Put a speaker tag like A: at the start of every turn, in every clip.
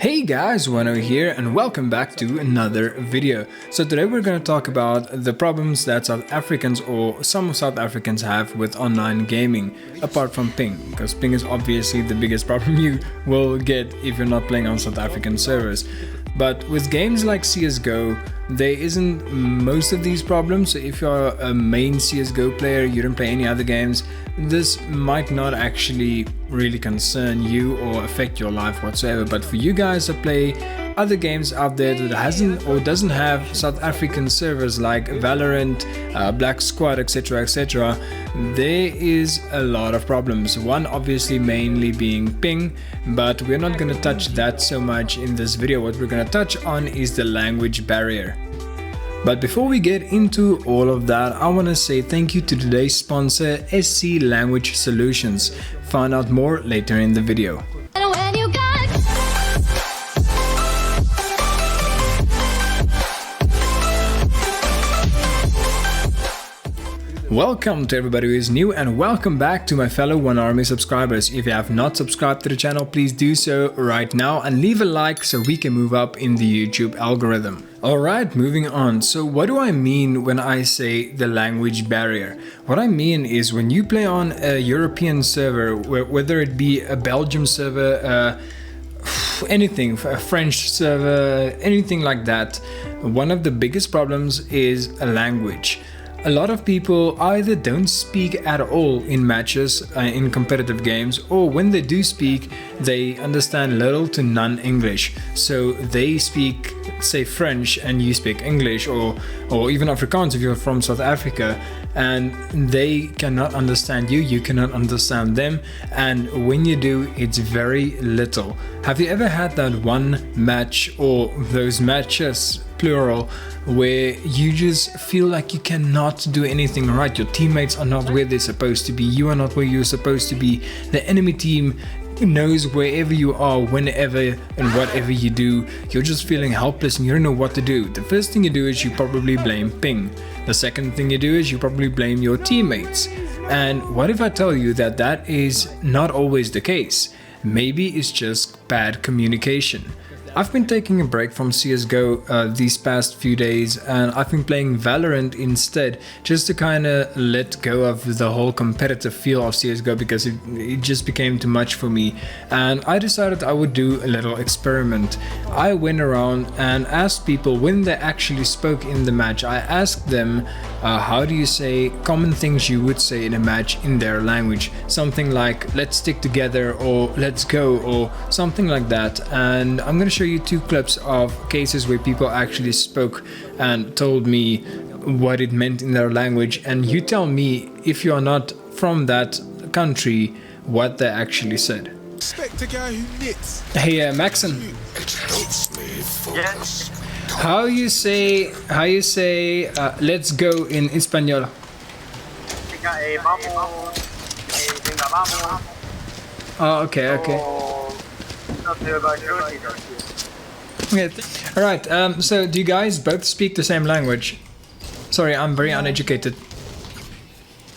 A: Hey guys, Wano here and welcome back to another video. So today we're going to talk about the problems that South Africans or some South Africans have with online gaming, apart from ping, because ping is obviously the biggest problem you will get if you're not playing on South African servers. But with games like CSGO, there isn't most of these problems. So if you're a main CSGO player, you don't play any other games, this might not actually really concern you or affect your life whatsoever. But for you guys that play other games out there that hasn't or doesn't have South African servers like Valorant, Black Squad, etc., there is a lot of problems. One obviously mainly being ping, but we're not going to touch that so much in this video. What we're going to touch on is the language barrier. But before we get into all of that, I want to say thank you to today's sponsor, SC Language Solutions. Find out more later in the video. Welcome to everybody who is new and welcome back to my fellow One Army subscribers. If you have not subscribed to the channel, please do so right now and leave a like so we can move up in the YouTube algorithm. Alright, moving on. So what do I mean when I say the language barrier? What I mean is when you play on a European server, whether it be a Belgium server, anything, a French server, anything like that, one of the biggest problems is a language. A lot of people either don't speak at all in matches, in competitive games, or when they do speak, they understand little to none English. So they speak, say, French and you speak English, or even Afrikaans if you're from South Africa, and they cannot understand you, you cannot understand them, and when you do, it's very little. Have you ever had that one match or those matches, plural, where you just feel like you cannot do anything right? Your teammates are not where they're supposed to be, you are not where you're supposed to be, the enemy team knows wherever you are, whenever and whatever you do, you're just feeling helpless and you don't know what to do. The first thing you do is you probably blame ping. The second thing you do is you probably blame your teammates. And what if I tell you that that is not always the case? Maybe it's just bad communication. I've been taking a break from CSGO these past few days, and I've been playing Valorant instead, just to kind of let go of the whole competitive feel of CSGO because it just became too much for me. And I decided I would do a little experiment. I went around and asked people when they actually spoke in the match. I asked them how do you say common things you would say in a match in their language, something like let's stick together or let's go or something like that. And I'm going to show you two clips of cases where people actually spoke and told me what it meant in their language, and you tell me, if you are not from that country, what they actually said.
B: Expect a guy who knits.
A: Hey Maxon, how you say let's go in Espanol? Oh, okay. Okay. All right. So do you guys both speak the same language? Sorry, I'm very uneducated.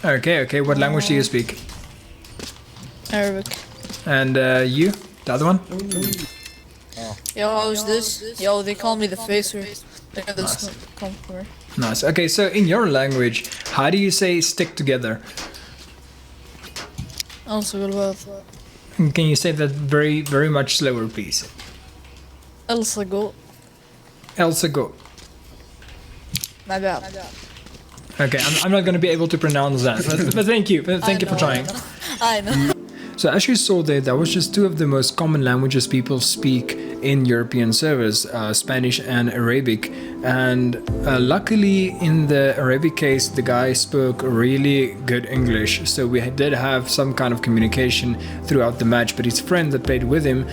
A: Okay. What language do you speak?
C: Arabic.
A: And you? The other one?
C: Yo, how's this? Yo, they call me the facer.
A: Nice. Okay, so in your language, how do you say stick together? Can you say that very much slower, please?
C: Elsa go.
A: Elsa go.
C: My bad.
A: Okay, I'm not going to be able to pronounce that, but thank you. Thank you for trying.
C: I know.
A: So as you saw there, that was just two of the most common languages people speak in European servers, Spanish and Arabic. And luckily in the Arabic case, the guy spoke really good English. So we did have some kind of communication throughout the match, but his friend that played with him,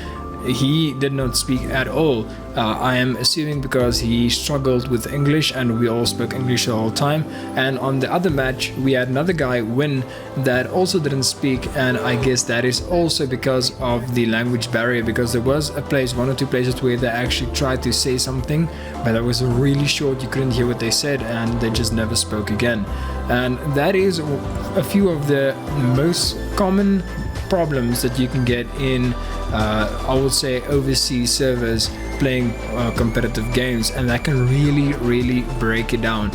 A: he did not speak at all. I am assuming because he struggled with English and we all spoke English the whole time. And on the other match we had another guy win that also didn't speak, and I guess that is also because of the language barrier, because there was one or two places where they actually tried to say something but it was really short, you couldn't hear what they said and they just never spoke again. And that is a few of the most common problems that you can get in I would say overseas servers playing competitive games, and that can really break it down.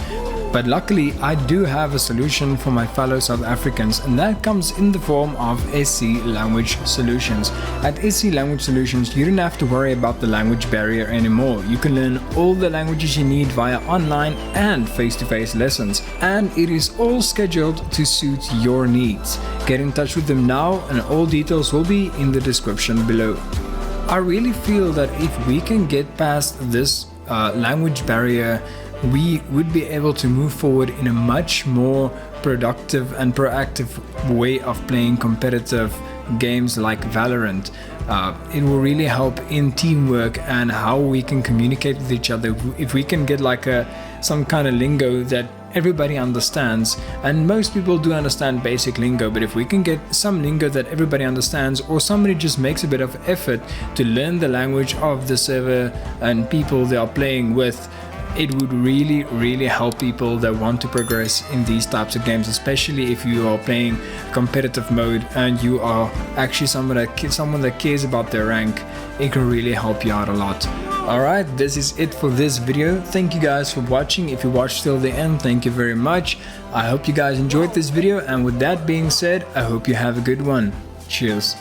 A: But luckily I do have a solution for my fellow South Africans, and that comes in the form of SC Language Solutions. At SC Language Solutions, you don't have to worry about the language barrier anymore. You can learn all the languages you need via online and face-to-face lessons, and it is all scheduled to suit your needs. Get in touch with them now, and all details will be in the description below. I really feel that if we can get past this language barrier, we would be able to move forward in a much more productive and proactive way of playing competitive games like Valorant. It will really help in teamwork and how we can communicate with each other. If we can get like some kind of lingo that everybody understands, and most people do understand basic lingo, but if we can get some lingo that everybody understands, or somebody just makes a bit of effort to learn the language of the server and people they are playing with, it would really help people that want to progress in these types of games, especially if you are playing competitive mode and you are actually someone that cares about their rank. It can really help you out a lot. Alright, this is it for this video. Thank you guys for watching. If you watched till the end, thank you very much. I hope you guys enjoyed this video, and with that being said, I hope you have a good one. Cheers.